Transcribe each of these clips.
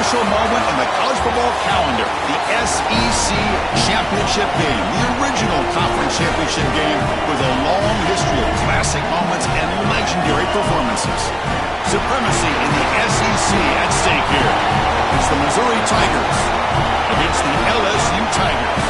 special moment in the college football calendar, the SEC championship game, the original conference championship game with a long history of classic moments and legendary performances. Supremacy in the SEC at stake here. It's the Missouri Tigers against the LSU Tigers.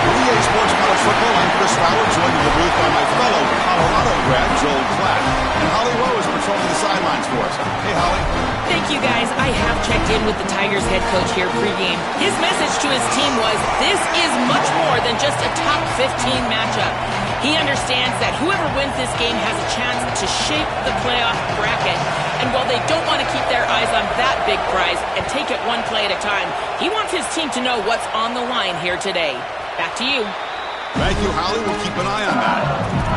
For EA Sports College Football, I'm Chris Fowler, joined in the booth by my fellow Colorado grad, Joel Klatt. And Holly Rowe is patrolling the sidelines for us. Hey, Holly. Thank you, guys. I have checked in with the Tigers head coach here pregame. His message to his team was, this is much more than just a top 15 matchup. He understands that whoever wins this game has a chance to shape the playoff bracket. And while they don't want to keep their eyes on that big prize and take it one play at a time, he wants his team to know what's on the line here today. Back to you. Thank you, Holly. We'll keep an eye on that.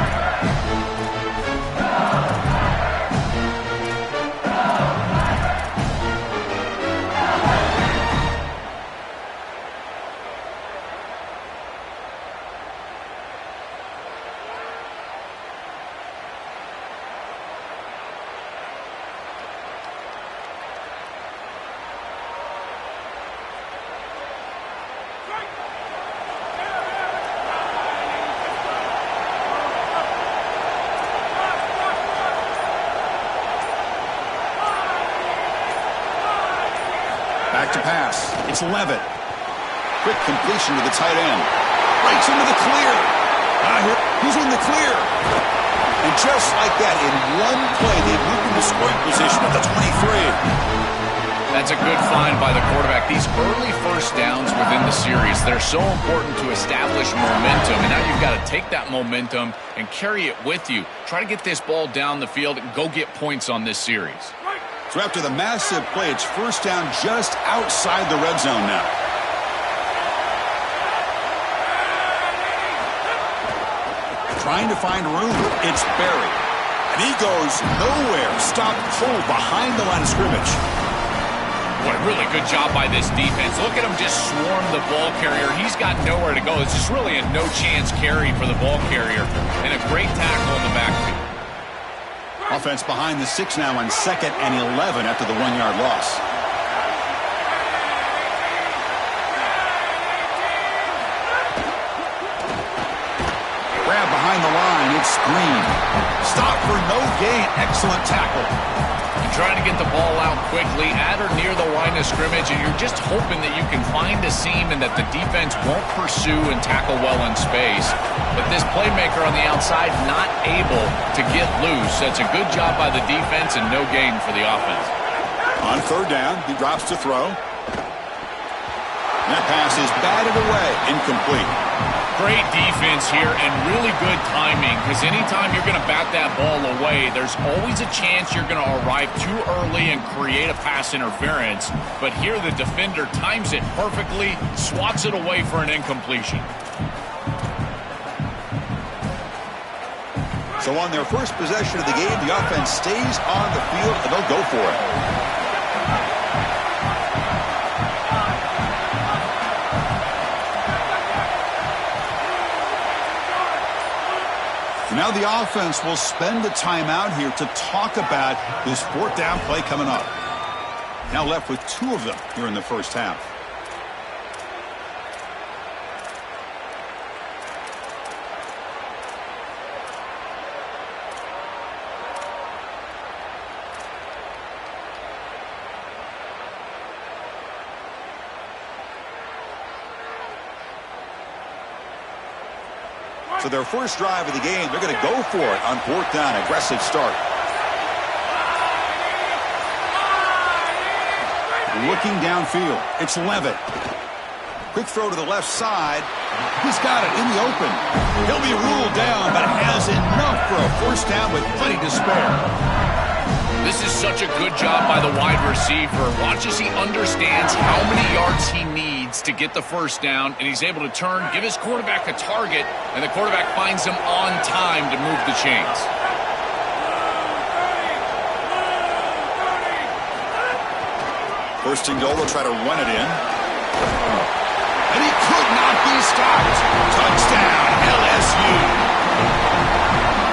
Back to pass. It's Levitt. Quick completion to the tight end. Right into the clear. He's in the clear. And just like that, in one play, they moved into scoring position at the 23. That's a good find by the quarterback. These early first downs within the series, they're so important to establish momentum. And now you've got to take that momentum and carry it with you. Try to get this ball down the field and go get points on this series. So after the massive play, it's first down just outside the red zone now. Trying to find room. It's Barry. And he goes nowhere. Stopped cold behind the line of scrimmage. What a really good job by this defense. Look at him just swarm the ball carrier. He's got nowhere to go. It's just really a no-chance carry for the ball carrier. And a great tackle in the backfield. Offense behind the 6 now on 2nd and 11 after the 1-yard loss. Grab behind the line. It's Green. Stop for no gain. Excellent tackle. You're trying to get the ball out quickly at or near the line of scrimmage, and you're just hoping that you can find a seam and that the defense won't pursue and tackle well in space. But this playmaker on the outside not able to get loose. That's a good job by the defense and no gain for the offense. On 3rd down, he drops to throw. That pass is batted away. Incomplete. Great defense here and really good timing, because anytime you're going to bat that ball away, there's always a chance you're going to arrive too early and create a pass interference. But here the defender times it perfectly, swats it away for an incompletion. So on their first possession of the game, the offense stays on the field, and they'll go for it. Now the offense will spend the timeout here to talk about this 4th down play coming up. Now left with 2 of them here in the first half. So their first drive of the game, they're going to go for it on 4th down. Aggressive start. Looking downfield. It's Levitt. Quick throw to the left side. He's got it in the open. He'll be ruled down, but has enough for a first down with plenty to spare. This is such a good job by the wide receiver. Watch as he understands how many yards he needs to get the first down, and he's able to turn, give his quarterback a target, and the quarterback finds him on time to move the chains. First and goal, they'll try to run it in. And he could not be stopped. Touchdown, LSU.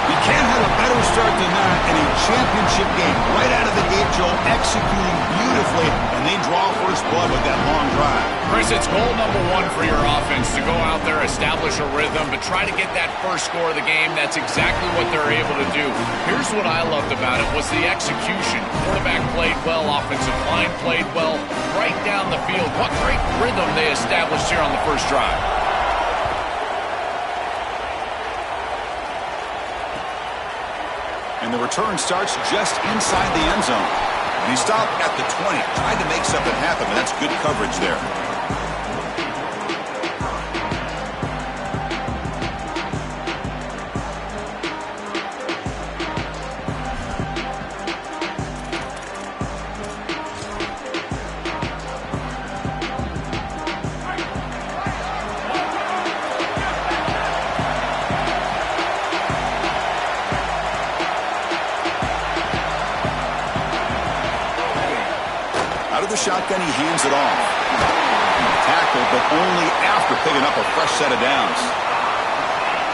You can't have a better better start than that in a championship game. Right out of the gate, Joel, executing beautifully, and they draw first blood with that long drive. Chris, it's goal number one for your offense to go out there, establish a rhythm, but try to get that first score of the game. That's exactly what they're able to do. Here's what I loved about it was the execution. Quarterback played well, offensive line played well, right down the field. What great rhythm they established here on the first drive. And the return starts just inside the end zone. And he stopped at the 20, tried to make something happen, but that's good coverage there. Out of the shotgun, he hands it off. Tackled, but only after picking up a fresh set of downs.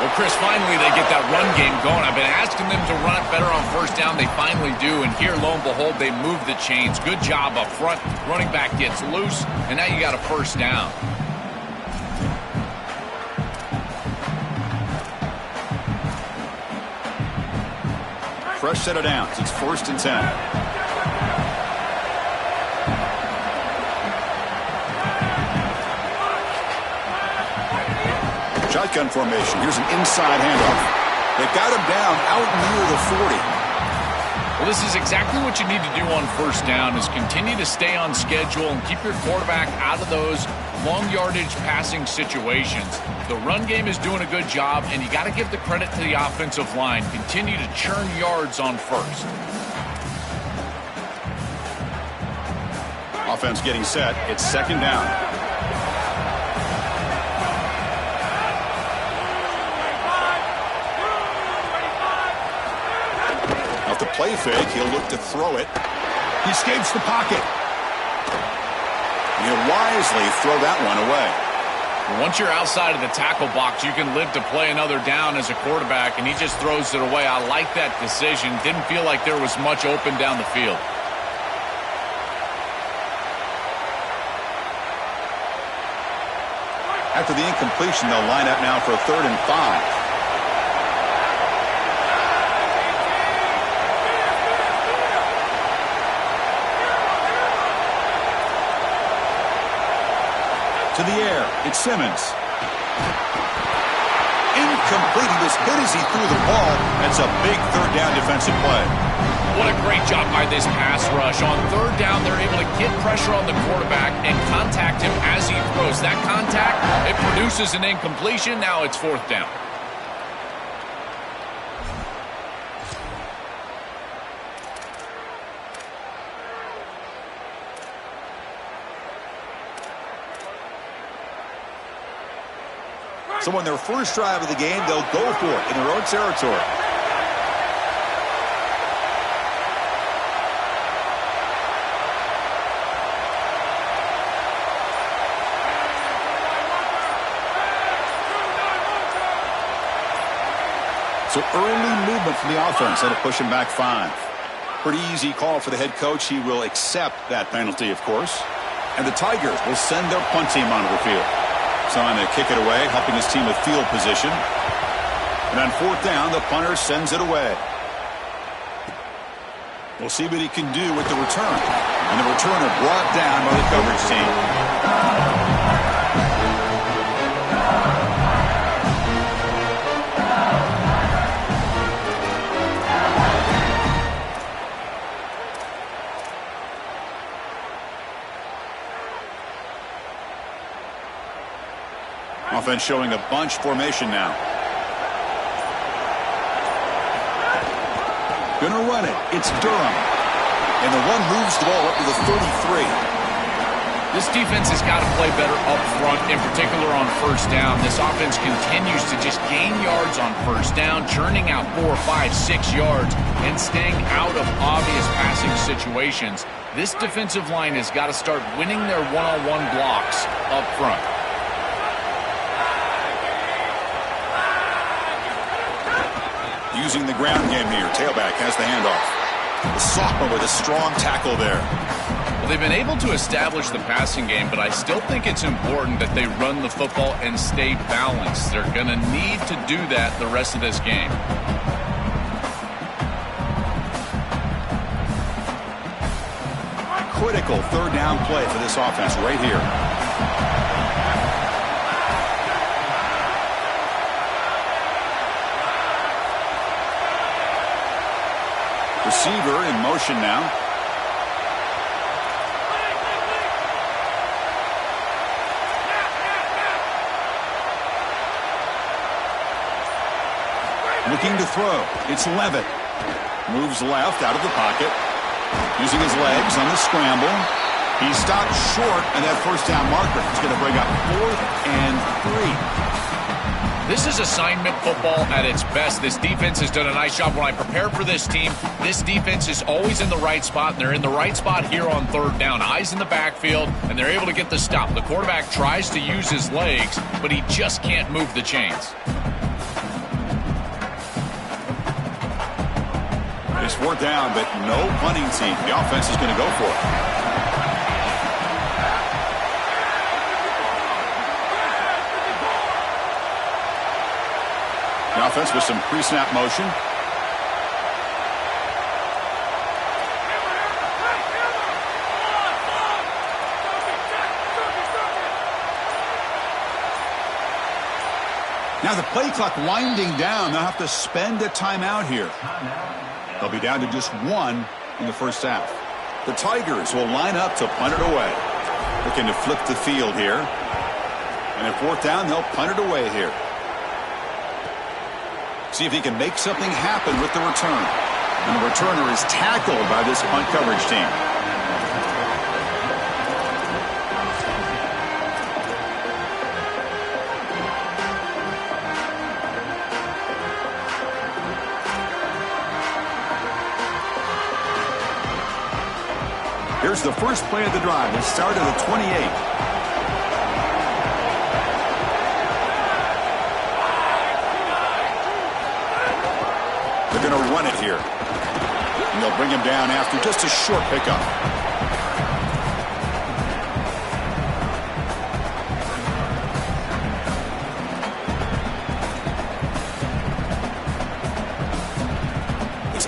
Well, Chris, finally they get that run game going. I've been asking them to run it better on first down. They finally do, and here, lo and behold, they move the chains. Good job up front. Running back gets loose, and now you got a first down. Fresh set of downs. It's 1st and 10. Shotgun formation. Here's an inside handoff. They got him down out near the 40. Well, this is exactly what you need to do on first down is continue to stay on schedule and keep your quarterback out of those long yardage passing situations. The run game is doing a good job, and you got to give the credit to the offensive line. Continue to churn yards on first. Offense getting set. It's 2nd down. The play fake, he'll look to throw it. He escapes the pocket. He'll wisely throw that one away. Once you're outside of the tackle box, you can live to play another down as a quarterback, and he just throws it away. I like that decision. Didn't feel like there was much open down the field. After the incompletion, they'll line up now for a 3rd and 5. To the air, it's Simmons. Incomplete. He was hit as he threw the ball. That's a big 3rd down defensive play. What a great job by this pass rush. On 3rd down, they're able to get pressure on the quarterback and contact him as he throws. That contact, it produces an incompletion. Now it's 4th down. So on their first drive of the game, they'll go for it in their own territory. So early movement from the offense. That'll push him back 5. Pretty easy call for the head coach. He will accept that penalty, of course. And the Tigers will send their punt team onto the field. Trying to kick it away, helping his team with field position. And on 4th down, the punter sends it away. We'll see what he can do with the return. And the returner brought down by the coverage team. Offense showing a bunch formation now. Gonna run it. It's Durham. And the one moves the ball up to the 33. This defense has got to play better up front, in particular on first down. This offense continues to just gain yards on first down, churning out 4, 5, 6 yards, and staying out of obvious passing situations. This defensive line has got to start winning their one-on-one blocks up front. using the ground game here. Tailback has the handoff. The sophomore with a strong tackle there. Well, they've been able to establish the passing game, but I still think it's important that they run the football and stay balanced. They're going to need to do that the rest of this game. Critical third down play for this offense right here. Receiver in motion now. Looking to throw. It's Levitt. Moves left out of the pocket. Using his legs on the scramble. He stopped short, and that first down marker is going to bring up 4th and 3. This is assignment football at its best. This defense has done a nice job. When I prepare for this team, this defense is always in the right spot, and they're in the right spot here on third down. Eyes in the backfield, and they're able to get the stop. The quarterback tries to use his legs, but he just can't move the chains. It's 4th down, but no punting team. The offense is going to go for it. The offense with some pre-snap motion. Now the play clock winding down. They'll have to spend a timeout here. They'll be down to just 1 in the first half. The Tigers will line up to punt it away. Looking to flip the field here. And at 4th down, they'll punt it away here. See if he can make something happen with the return. And the returner is tackled by this punt coverage team. Here's the first play of the drive. The start of the 28. They're going to run it here. And they'll bring him down after just a short pickup.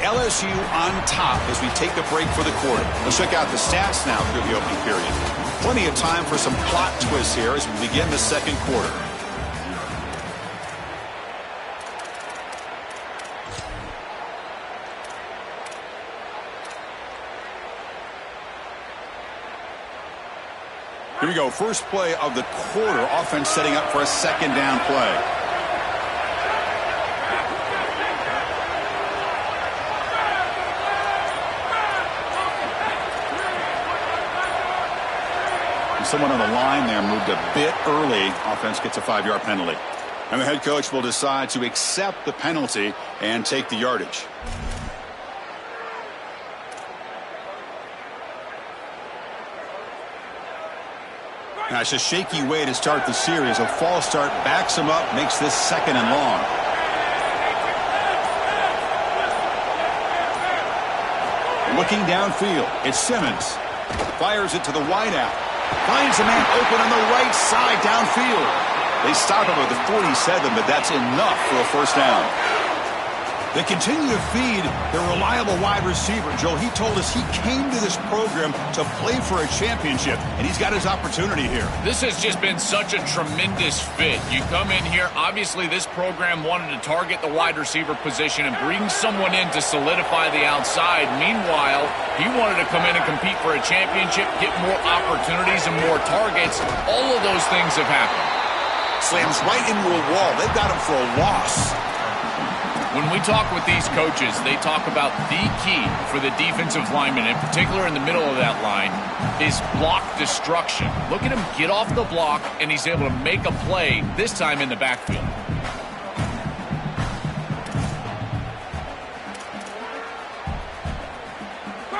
LSU on top as we take a break for the quarter. Let's check out the stats now through the opening period. Plenty of time for some plot twists here as we begin the second quarter. Here we go. First play of the quarter. Offense setting up for a second down play. Someone on the line there moved a bit early. Offense gets a 5-yard penalty. And the head coach will decide to accept the penalty and take the yardage. Now it's a shaky way to start the series. A false start backs him up, makes this 2nd and long. Looking downfield, it's Simmons. Fires it to the wideout. Finds a man open on the right side downfield. They stop him at the 47, but that's enough for a first down. They continue to feed their reliable wide receiver. Joe, he told us he came to this program to play for a championship, and he's got his opportunity here. This has just been such a tremendous fit. You come in here, obviously this program wanted to target the wide receiver position and bring someone in to solidify the outside. Meanwhile, he wanted to come in and compete for a championship, get more opportunities and more targets. All of those things have happened. Slams right into a wall. They've got him for a loss. When we talk with these coaches, they talk about the key for the defensive lineman, in particular in the middle of that line, is block destruction. Look at him get off the block, and he's able to make a play, this time in the backfield.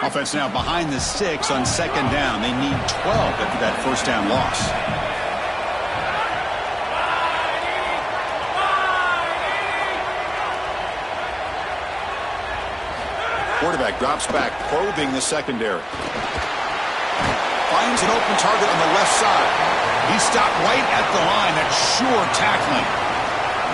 Offense now behind the 6 on 2nd down. They need 12 after that first down loss. Quarterback drops back, probing the secondary. Finds an open target on the left side. He stopped right at the line. That's sure tackling.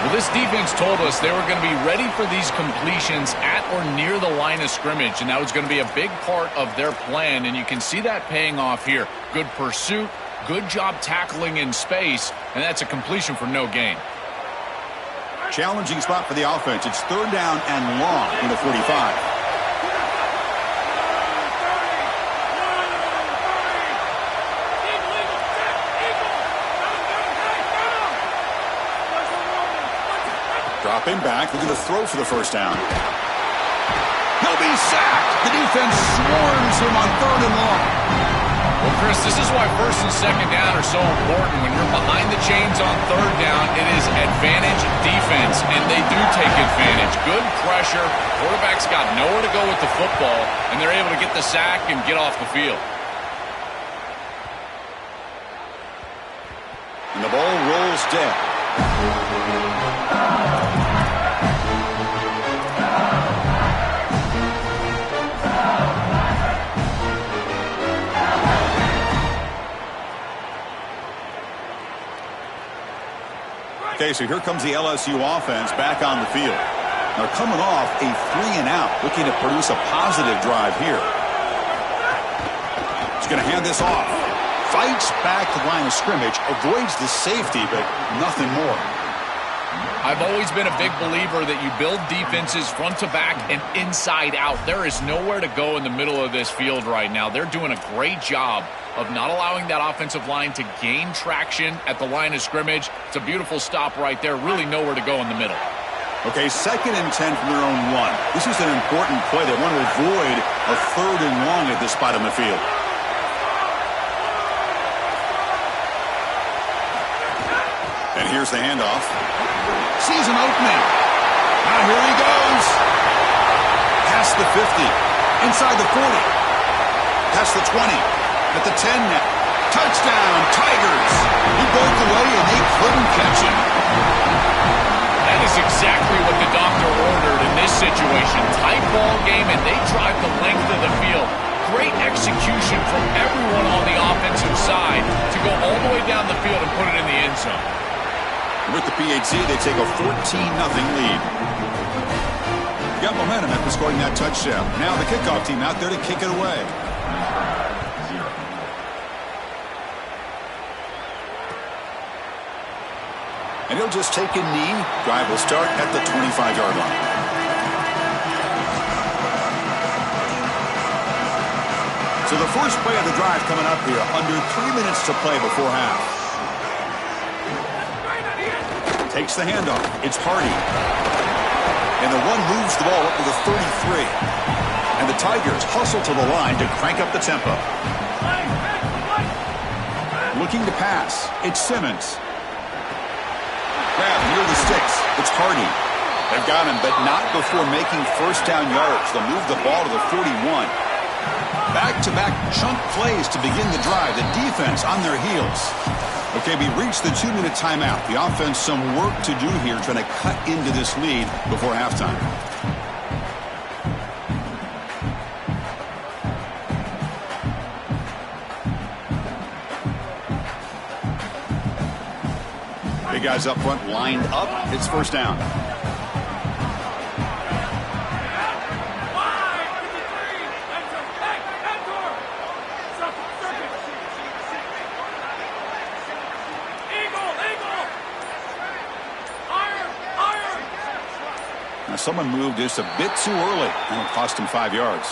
Well, this defense told us they were going to be ready for these completions at or near the line of scrimmage, and that was going to be a big part of their plan, and you can see that paying off here. Good pursuit, good job tackling in space, and that's a completion for no gain. Challenging spot for the offense. It's 3rd down and long in the 45. Dropping back, looking to throw for the first down. He'll be sacked. The defense swarms him on 3rd and long. Well, Chris, this is why 1st and 2nd down are so important. When you're behind the chains on 3rd down, it is advantage defense, and they do take advantage. Good pressure. Quarterback's got nowhere to go with the football, and they're able to get the sack and get off the field. And the ball rolls dead. Okay, so here comes the LSU offense back on the field. They're coming off a 3-and-out, looking to produce a positive drive here. He's going to hand this off. Fights back to the line of scrimmage, avoids the safety, but nothing more. I've always been a big believer that you build defenses front to back and inside out. There is nowhere to go in the middle of this field right now. They're doing a great job of not allowing that offensive line to gain traction at the line of scrimmage. It's a beautiful stop right there. Really nowhere to go in the middle. Okay, 2nd and 10 from their own 1. This is an important play. They want to avoid a 3rd and long at this spot on the field. And here's the handoff. Sees an opening. Now here he goes. Past the 50. Inside the 40. Past the 20. At the 10 now. Touchdown, Tigers. He broke away and they couldn't catch him. That is exactly what the doctor ordered in this situation. Tight ball game, and they drive the length of the field. Great execution from everyone on the offensive side to go all the way down the field and put it in the end zone. With the PHC, they take a 14-0 lead. Got momentum after scoring that touchdown. Now the kickoff team out there to kick it away. And he'll just take a knee. Drive will start at the 25-yard line. So the first play of the drive coming up here. Under 3 minutes to play before half. Takes the handoff. It's Hardy. And the one moves the ball up to the 33. And the Tigers hustle to the line to crank up the tempo. Looking to pass. It's Simmons. Grab near the sticks. It's Hardy. They've got him, but not before making 1st down yards. They'll move the ball to the 41. Back-to-back chunk plays to begin the drive. The defense on their heels. Okay, we reached the 2-minute timeout. The offense some work to do here trying to cut into this lead before halftime. Big guys up front lined up. It's 1st down. Now someone moved just a bit too early, and it'll cost him 5 yards.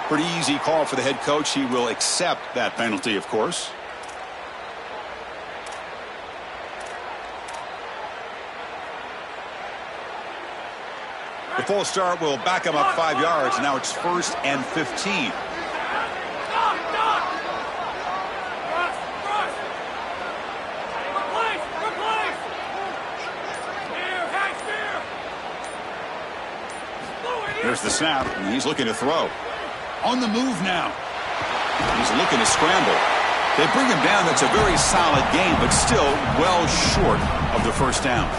Pretty easy call for the head coach. He will accept that penalty, of course. The full start will back him up 5 yards. Now it's 1st and 15. There's the snap, and he's looking to throw. On the move now. He's looking to scramble. They bring him down. That's a very solid game, but still well short of the 1st down.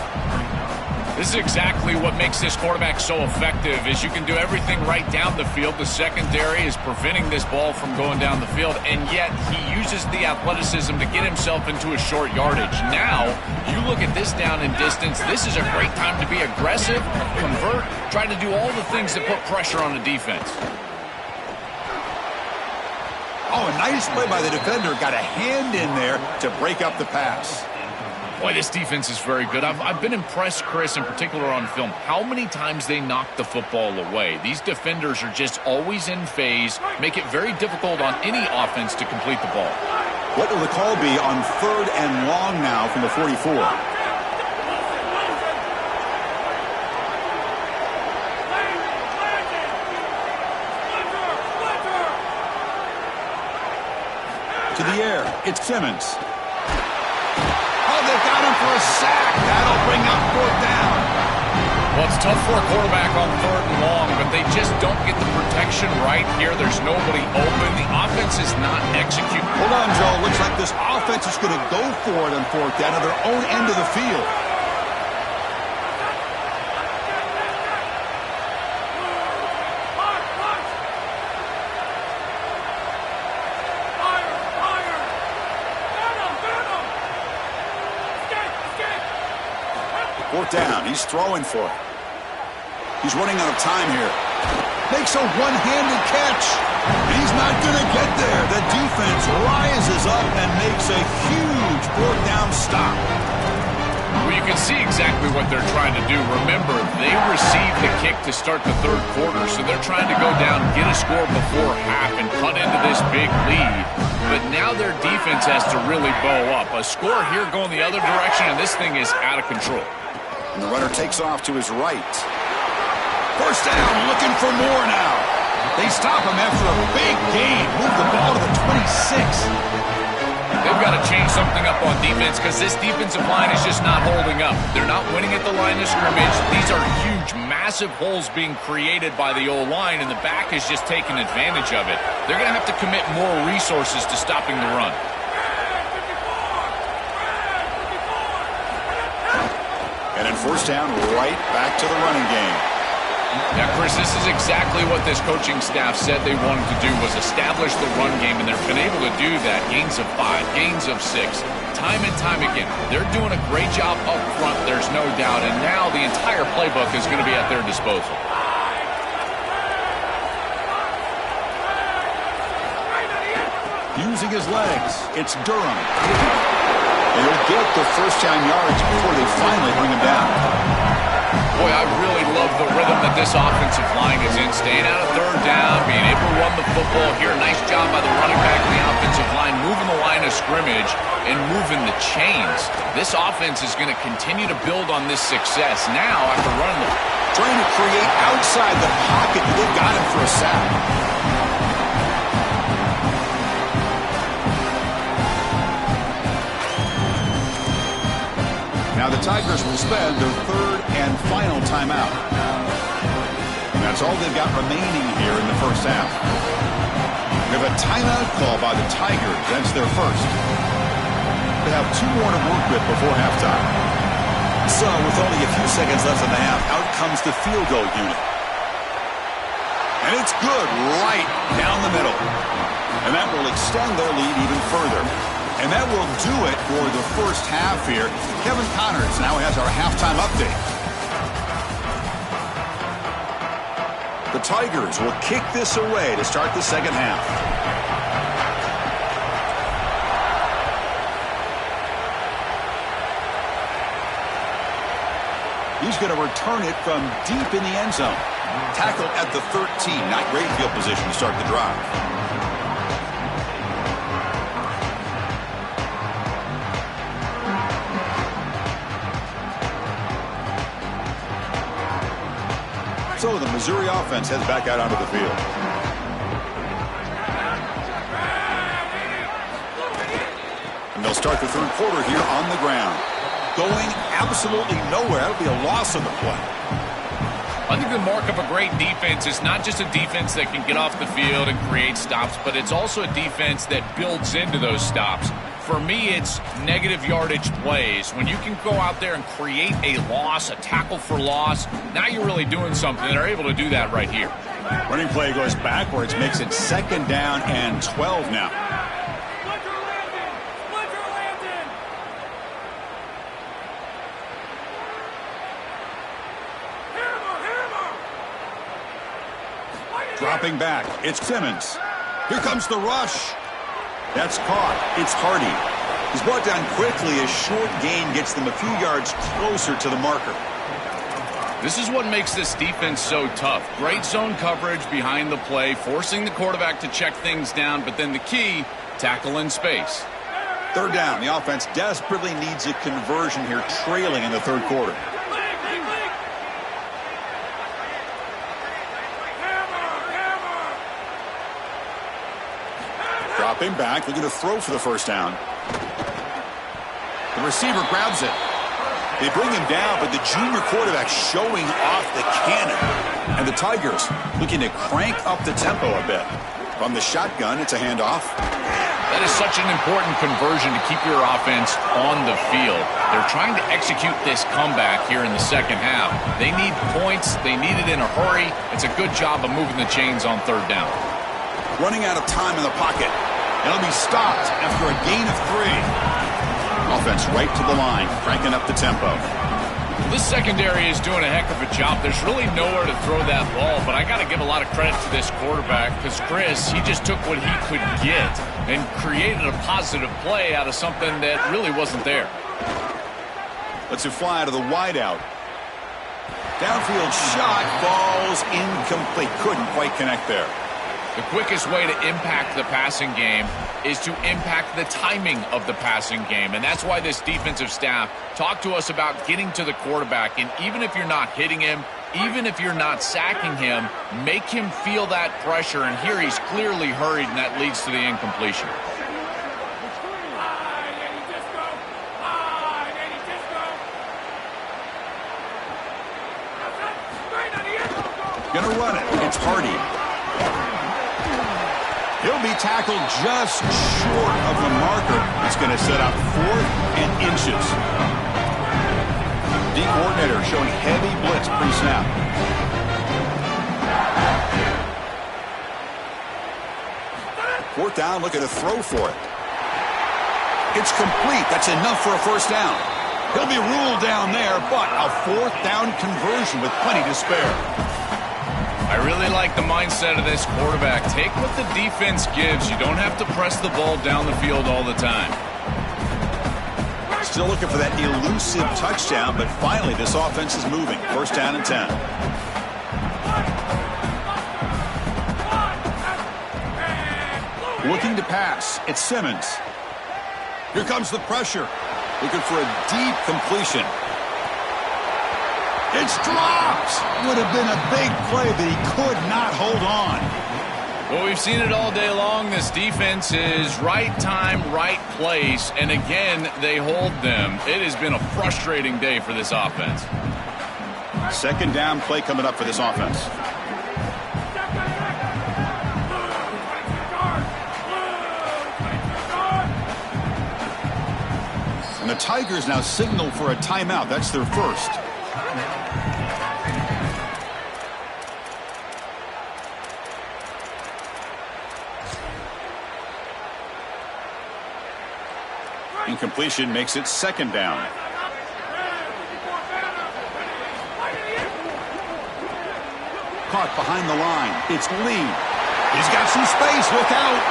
This is exactly what makes this quarterback so effective, is you can do everything right down the field. The secondary is preventing this ball from going down the field, and yet he uses the athleticism to get himself into a short yardage. Now, you look at this down and distance, this is a great time to be aggressive, convert, try to do all the things that put pressure on the defense. Oh, a nice play by the defender. Got a hand in there to break up the pass. Boy, this defense is very good. I've been impressed, Chris, in particular on film, how many times they knock the football away. These defenders are just always in phase, make it very difficult on any offense to complete the ball. What will the call be on 3rd and long now from the 44? To the air, it's Simmons. Oh, they've got him for a sack. That'll bring up 4th down. Well, it's tough for a quarterback on 3rd and long, but they just don't get the protection right here. There's nobody open. The offense is not executing. Hold on, Joe. Looks like this offense is going to go for it on 4th down to their own end of the field. Down. He's throwing for it. He's running out of time here. Makes a one-handed catch. He's not going to get there. The defense rises up and makes a huge 4th down stop. Well, you can see exactly what they're trying to do. Remember, they received the kick to start the 3rd quarter, so they're trying to go down, get a score before half, and cut into this big lead. But now their defense has to really bow up. A score here going the other direction, and this thing is out of control. And the runner takes off to his right. 1st down, looking for more now. They stop him after a big gain. Move the ball to the 26. They've got to change something up on defense because this defensive line is just not holding up. They're not winning at the line of scrimmage. These are huge, massive holes being created by the O-line, and the back is just taking advantage of it. They're going to have to commit more resources to stopping the run. And in 1st down, right back to the running game. Now, Chris, this is exactly what this coaching staff said they wanted to do, was establish the run game, and they've been able to do that. Gains of 5, gains of 6, time and time again. They're doing a great job up front, there's no doubt, and now the entire playbook is going to be at their disposal. Using his legs, it's Durham. He'll get the 1st down yards before they finally bring him down. Boy, I really love the rhythm that this offensive line is in. Staying out of 3rd down, being able to run the football here. Nice job by the running back and the offensive line, moving the line of scrimmage and moving the chains. This offense is going to continue to build on this success. Now, after running the... Trying to create outside the pocket, they've got him for a sack. Now the Tigers will spend their 3rd and final timeout. And that's all they've got remaining here in the 1st half. We have a timeout call by the Tigers. That's their 1st. They have 2 more to work with before halftime. So with only a few seconds left in the half, out comes the field goal unit. And it's good right down the middle. And that will extend their lead even further. And that will do it for the 1st half here. Kevin Connors now has our halftime update. The Tigers will kick this away to start the 2nd half. He's going to return it from deep in the end zone. Tackle at the 13. Not great field position to start the drive. So the Missouri offense heads back out onto the field. And they'll start the 3rd quarter here on the ground. Going absolutely nowhere. That'll be a loss on the play. I think the mark of a great defense is not just a defense that can get off the field and create stops, but it's also a defense that builds into those stops. For me, it's negative yardage plays. When you can go out there and create a loss, a tackle for loss, now you're really doing something. They're able to do that right here. Running play goes backwards, makes it 2nd down and 12 now. Dropping back, it's Simmons. Here comes the rush. That's caught. It's Hardy. He's brought down quickly as short gain gets them a few yards closer to the marker. This is what makes this defense so tough. Great zone coverage behind the play, forcing the quarterback to check things down, but then the key, tackle in space. 3rd down. The offense desperately needs a conversion here, trailing in the 3rd quarter. Dropping back, looking to throw for the 1st down. The receiver grabs it. They bring him down, but the junior quarterback showing off the cannon. And the Tigers looking to crank up the tempo a bit. From the shotgun, it's a handoff. That is such an important conversion to keep your offense on the field. They're trying to execute this comeback here in the 2nd half. They need points. They need it in a hurry. It's a good job of moving the chains on 3rd down. Running out of time in the pocket. It'll be stopped after a gain of 3. Offense right to the line, cranking up the tempo. This secondary is doing a heck of a job. There's really nowhere to throw that ball, but I got to give a lot of credit to this quarterback because Chris, he just took what he could get and created a positive play out of something that really wasn't there. Lets it fly out of the wideout. Downfield shot falls incomplete. Couldn't quite connect there. The quickest way to impact the passing game is to impact the timing of the passing game. And that's why this defensive staff talked to us about getting to the quarterback. And even if you're not hitting him, even if you're not sacking him, make him feel that pressure. And here he's clearly hurried, and that leads to the incompletion. Gonna run it. It's Hardy. He'll be tackled just short of the marker. It's going to set up 4th and inches. D coordinator showing heavy blitz pre-snap. Fourth down, looking to throw for it. It's complete. That's enough for a 1st down. He'll be ruled down there, but a 4th down conversion with plenty to spare. I really like the mindset of this quarterback. Take what the defense gives. You don't have to press the ball down the field all the time. Still looking for that elusive touchdown, but finally this offense is moving. 1st down and 10. Looking to pass. It's Simmons. Here comes the pressure. Looking for a deep completion. It's dropped. Would have been a big play, but he could not hold on. Well, we've seen it all day long. This defense is right time, right place, and again, they hold them. It has been a frustrating day for this offense. 2nd down play coming up for this offense. And the Tigers now signal for a timeout. That's their 1st. Incompletion makes it 2nd down. Caught behind the line. It's Lee. He's got some space. Look out.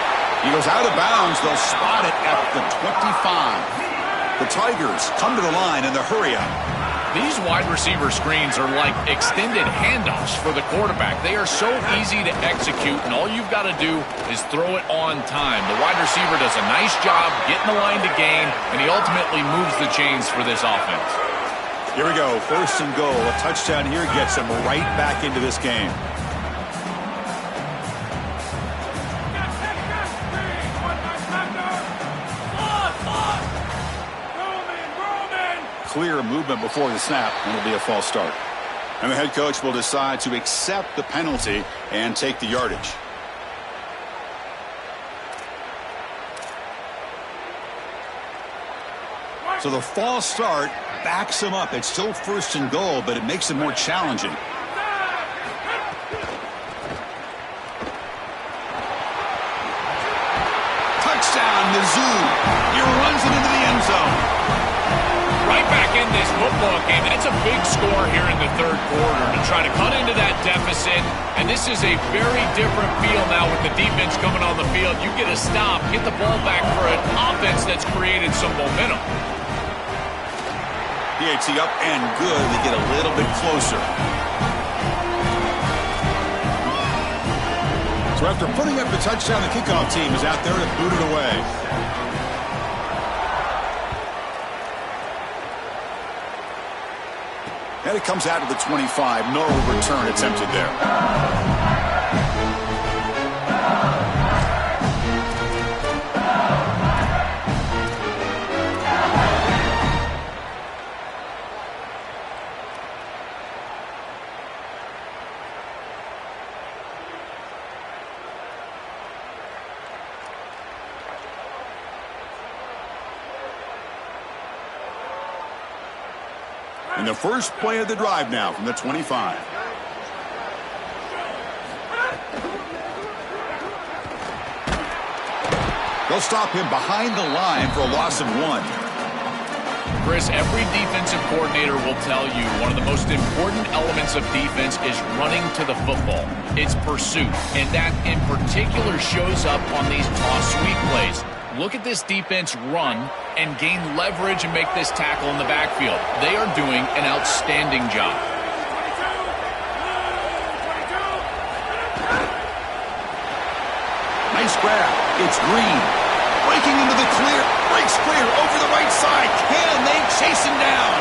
He goes out of bounds. They'll spot it at the 25. The Tigers come to the line in the hurry-up. These wide receiver screens are like extended handoffs for the quarterback. They are so easy to execute, and all you've got to do is throw it on time. The wide receiver does a nice job getting the line to gain, and he ultimately moves the chains for this offense. Here we go. 1st and goal. A touchdown here gets him right back into this game. Clear movement before the snap, and it'll be a false start. And the head coach will decide to accept the penalty and take the yardage. So the false start backs him up. It's still first and goal, but it makes it more challenging. Touchdown, Mizzou. He runs it into the end zone. Right back in this football game, and it's a big score here in the third quarter to try to cut into that deficit. And this is a very different feel now with the defense coming on the field. You get a stop, get the ball back for an offense that's created some momentum. PAT up and good. They get a little bit closer. So after putting up the touchdown, the kickoff team is out there to boot it away. And it comes out to the 25. No return attempted there. And the first play of the drive now from the 25. They'll stop him behind the line for a loss of 1. Chris, every defensive coordinator will tell you one of the most important elements of defense is running to the football. It's pursuit, and that in particular shows up on these toss sweep plays. Look at this defense run and gain leverage and make this tackle in the backfield. They are doing an outstanding job. Nice grab. It's Green. Breaking into the clear. Breaks clear over the right side. Can they chase him down?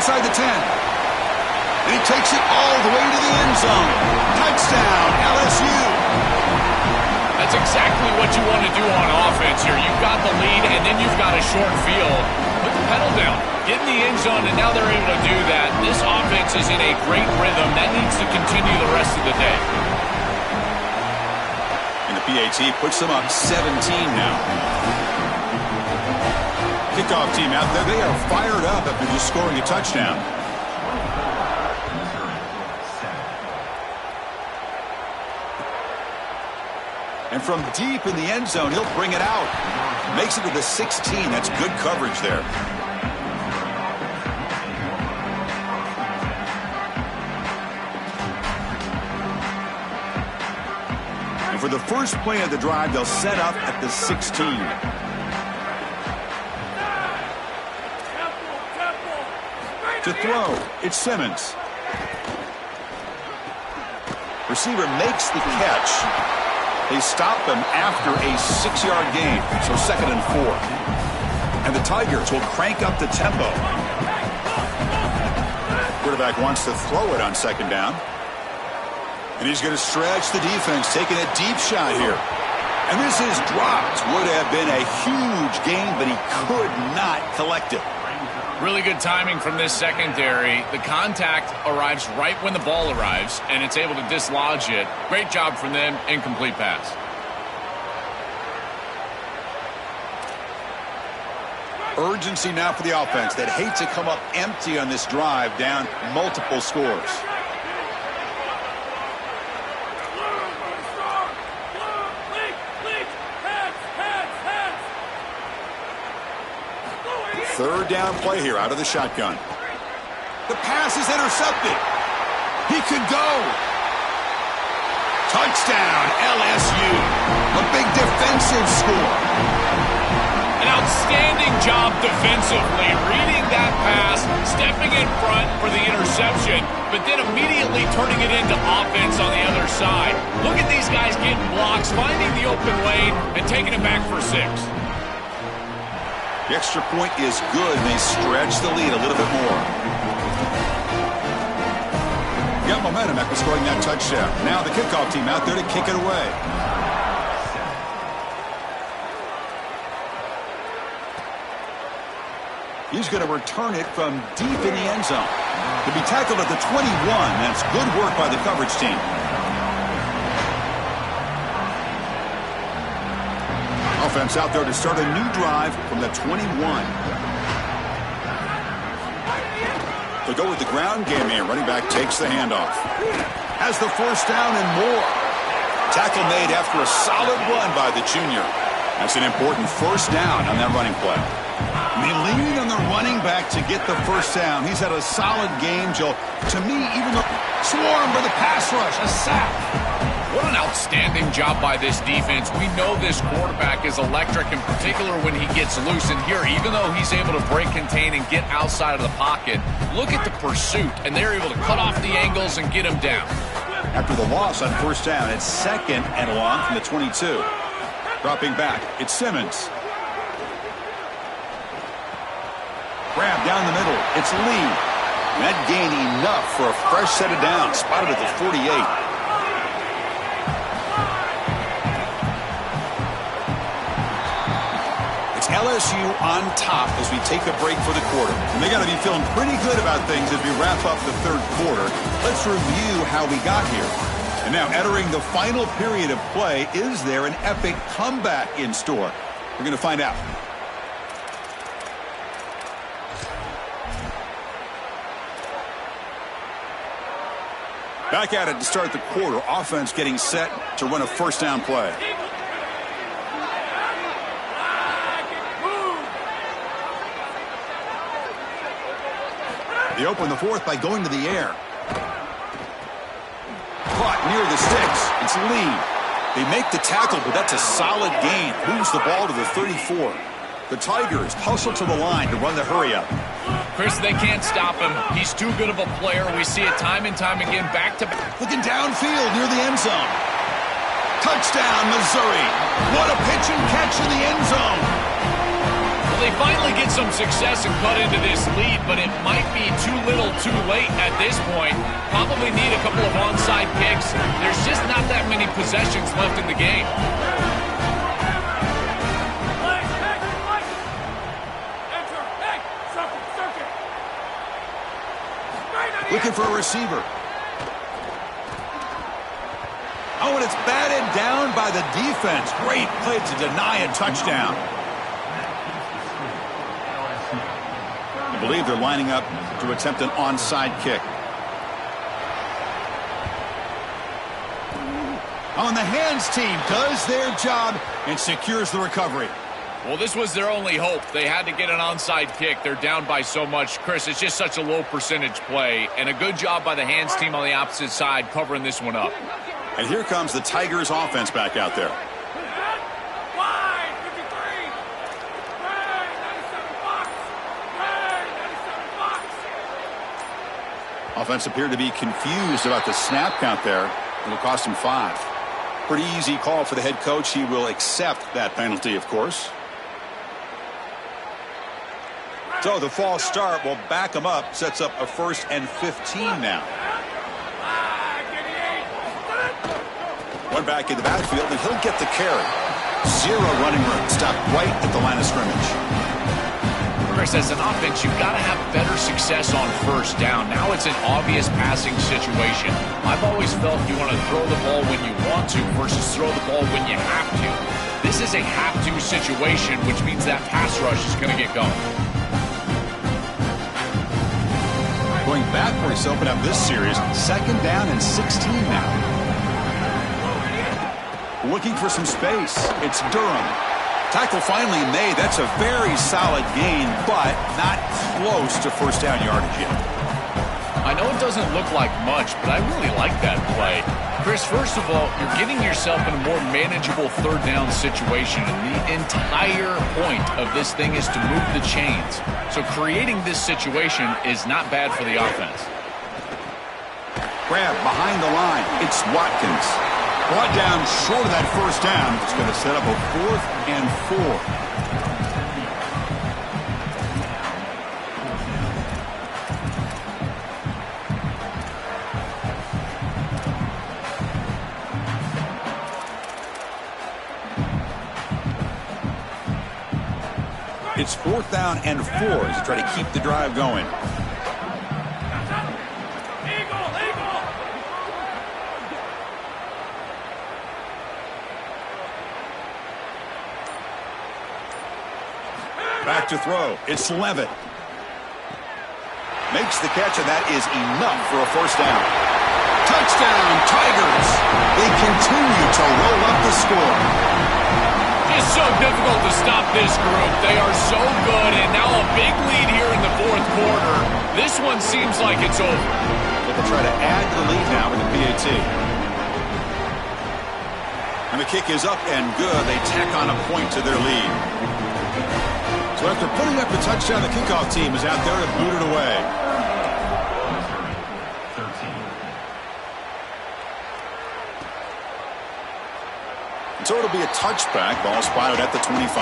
Inside the 10. And he takes it all the way to the end zone. Touchdown, LSU. That's exactly what you want to do on offense here. You've got the lead, and then you've got a short field. Put the pedal down. Get in the end zone, and now they're able to do that. This offense is in a great rhythm. That needs to continue the rest of the day. And the PAT puts them up 17 now. Kickoff team out there. They are fired up after just scoring a touchdown. And from deep in the end zone, he'll bring it out. Makes it to the 16. That's good coverage there. And for the first play of the drive, they'll set up at the 16. To throw, it's Simmons. Receiver makes the catch. They stop them after a 6-yard gain, so 2nd and 4. And the Tigers will crank up the tempo. Quarterback wants to throw it on 2nd down. And he's going to stretch the defense, taking a deep shot here. And this is dropped. Would have been a huge gain, but he could not collect it. Really good timing from this secondary. The contact arrives right when the ball arrives, and it's able to dislodge it. Great job from them. Incomplete pass. Urgency now for the offense that hate to come up empty on this drive, down multiple scores. Third down play here out of the shotgun. The pass is intercepted. He could go. Touchdown, LSU. A big defensive score. An outstanding job defensively, reading that pass, stepping in front for the interception, but then immediately turning it into offense on the other side. Look at these guys getting blocks, finding the open lane, and taking it back for 6. The extra point is good, and they stretch the lead a little bit more. Got momentum after scoring that touchdown. Now the kickoff team out there to kick it away. He's going to return it from deep in the end zone. To be tackled at the 21. That's good work by the coverage team. Offense out there to start a new drive from the 21. They'll go with the ground game here. Running back takes the handoff. Has the first down and more. Tackle made after a solid run by the junior. That's an important first down on that running play. They lean on the running back to get the first down. He's had a solid game, Joe. To me, even though swarmed by the pass rush, a sack. What an outstanding job by this defense. We know this quarterback is electric, in particular when he gets loose. And here, even though he's able to break, contain, and get outside of the pocket, look at the pursuit. And they're able to cut off the angles and get him down. After the loss on first down, it's 2nd and long from the 22. Dropping back, it's Simmons. Grab down the middle, it's Lee. That gain enough for a fresh set of downs, spotted at the 48. It's LSU on top as we take a break for the quarter. And they got to be feeling pretty good about things as we wrap up the third quarter. Let's review how we got here. And now entering the final period of play, is there an epic comeback in store? We're going to find out. Back at it to start the quarter. Offense getting set to run a first down play. They open the fourth by going to the air. Caught near the sticks. It's Lee. They make the tackle, but that's a solid gain. Moves the ball to the 34. The Tigers hustle to the line to run the hurry up. Chris, they can't stop him. He's too good of a player. We see it time and time again, back-to-back. Looking downfield near the end zone. Touchdown, Missouri. What a pitch and catch in the end zone. Well, they finally get some success and cut into this lead, but it might be too little too late at this point. Probably need a couple of onside kicks. There's just not that many possessions left in the game. Looking for a receiver. Oh, and it's batted down by the defense. Great play to deny a touchdown. I believe they're lining up to attempt an onside kick. Oh, and the hands team does their job and secures the recovery. Well, this was their only hope. They had to get an onside kick. They're down by so much. Chris, it's just such a low percentage play, and a good job by the hands team on the opposite side covering this one up. And here comes the Tigers offense back out there. Offense appeared to be confused about the snap count there. It'll cost him 5. Pretty easy call for the head coach. He will accept that penalty, of course. So the false start will back him up. Sets up a 1st and 15 now. One back in the backfield, and he'll get the carry. 0 running room. Stopped right at the line of scrimmage. Chris, as an offense, you've got to have better success on first down. Now it's an obvious passing situation. I've always felt you want to throw the ball when you want to versus throw the ball when you have to. This is a have-to situation, which means that pass rush is going to get going. Going backwards to open up this series. 2nd down and 16 now. Looking for some space. It's Durham. Tackle finally made. That's a very solid gain, but not close to first down yardage yet. I know it doesn't look like much, but I really like that play. Chris, first of all, you're getting yourself in a more manageable 3rd down situation, and the entire point of this thing is to move the chains. So creating this situation is not bad for the offense. Grab behind the line. It's Watkins. Brought down short of that first down. It's going to set up a 4th and 4. It's 4th down and 4 as they try to keep the drive going. Back to throw. It's Levitt. Makes the catch, and that is enough for a first down. Touchdown, Tigers. They continue to roll up the score. It's so difficult to stop this group. They are so good, and now a big lead here in the fourth quarter. This one seems like it's over. They'll try to add to the lead now with the PAT. And the kick is up and good. They tack on a point to their lead. So after putting up the touchdown, the kickoff team is out there to boot it away. So it'll be a touchback. Ball spotted at the 25.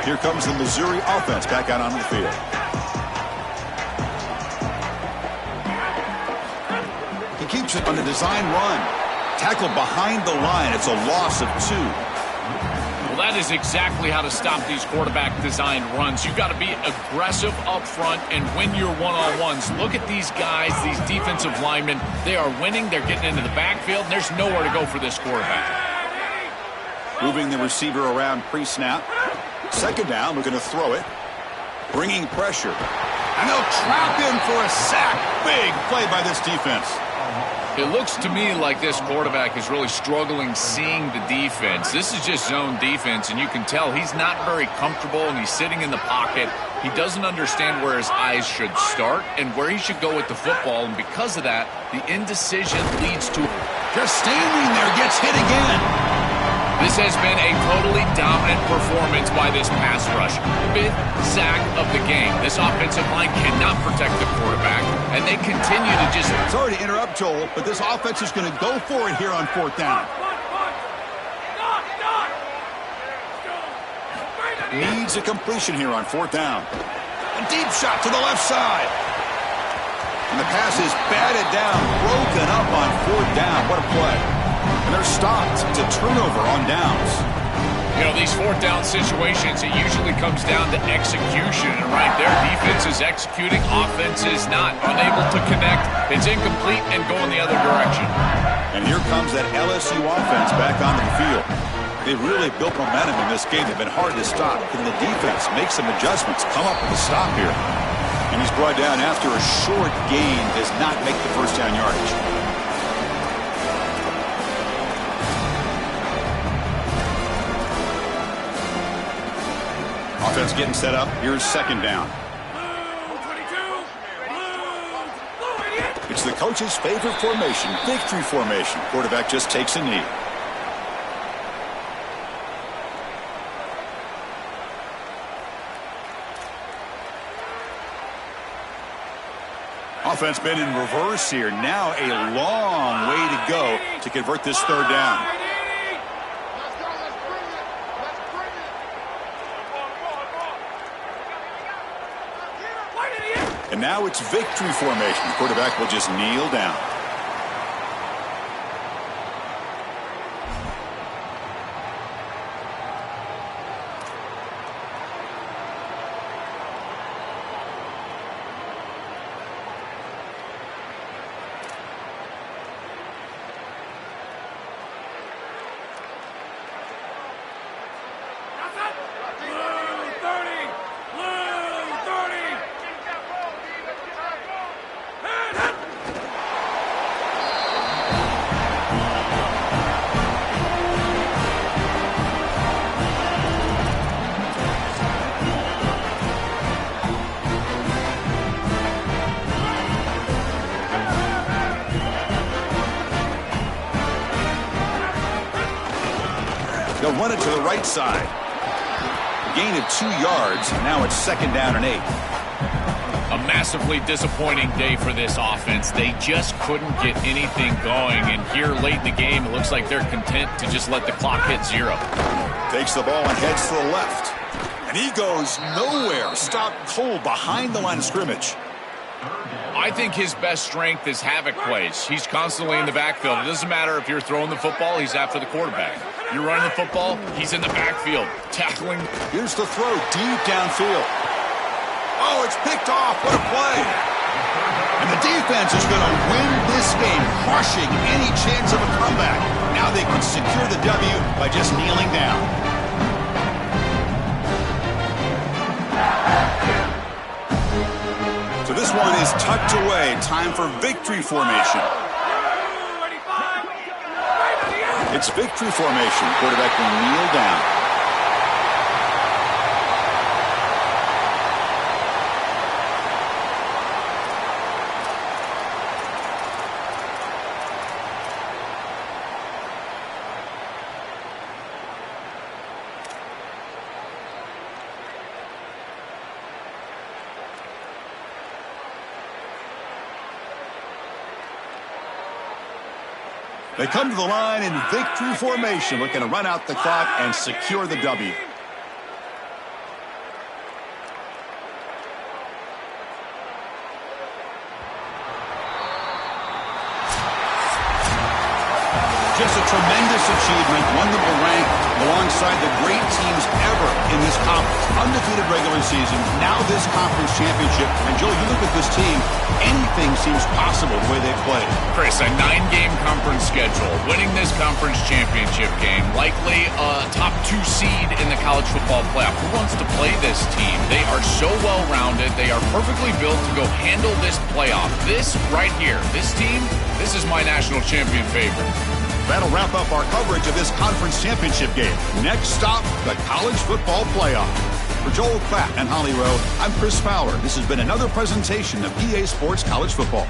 Here comes the Missouri offense back out onto the field. He keeps it on the design run. Tackle behind the line. It's a loss of 2. Well, that is exactly how to stop these quarterback-designed runs. You've got to be aggressive up front and win your one-on-ones. Look at these guys, these defensive linemen. They are winning. They're getting into the backfield, and there's nowhere to go for this quarterback. Moving the receiver around pre-snap. Second down, looking to throw it. Bringing pressure. And they'll trap him for a sack. Big play by this defense. It looks to me like this quarterback is really struggling seeing the defense. This is just zone defense, and you can tell he's not very comfortable, and he's sitting in the pocket. He doesn't understand where his eyes should start and where he should go with the football, and because of that, the indecision leads to... Just standing there, gets hit again. This has been a totally dominant performance by this pass rush. 5th sack of the game. This offensive line cannot protect the quarterback, and they continue to just... Sorry to interrupt, Joel, but this offense is going to go for it here on 4th down. Needs a completion here on 4th down. A deep shot to the left side. And the pass is batted down, broken up on 4th down. What a play. And they're stopped to turnover on downs. You know, these 4th down situations, it usually comes down to execution. And right there, defense is executing, offense is not. Unable to connect, it's incomplete and going the other direction. And here comes that LSU offense back onto the field. They've really built momentum in this game. They've been hard to stop. Can the defense make some adjustments, come up with a stop here? And he's brought down after a short gain, does not make the first down yardage. Offense getting set up. Here's second down. It's the coach's favorite formation, victory formation. Quarterback just takes a knee. Offense been in reverse here. Now a long way to go to convert this third down. And now it's victory formation. The quarterback will just kneel down. They'll run it to the right side. Gain of 2 yards. Now it's second down and 8. A massively disappointing day for this offense. They just couldn't get anything going. And here late in the game, it looks like they're content to just let the clock hit 0. Takes the ball and heads to the left. And he goes nowhere. Stopped cold behind the line of scrimmage. I think his best strength is havoc plays. He's constantly in the backfield. It doesn't matter if you're throwing the football, he's after the quarterback. You're running the football, he's in the backfield, tackling. Here's the throw deep downfield. Oh, it's picked off. What a play. And the defense is going to win this game, crushing any chance of a comeback. Now they can secure the W by just kneeling down. So this one is tucked away. Time for victory formation. It's victory formation. Quarterback will kneel down. They come to the line in victory formation, looking to run out the clock and secure the W. Just a tremendous achievement, one that will rank alongside the great teams ever in this conference. Undefeated regular season, now this conference championship. And Joe, you look at this team, anything seems possible the way they play. Chris, a 9-game conference schedule. Winning this conference championship game, likely a top 2 seed in the college football playoff. Who wants to play this team? They are so well-rounded. They are perfectly built to go handle this playoff. This right here, this team, this is my national champion favorite. That'll wrap up our coverage of this conference championship game. Next stop, the college football playoff. For Joel Klatt and Holly Rowe, I'm Chris Fowler. This has been another presentation of EA Sports College Football.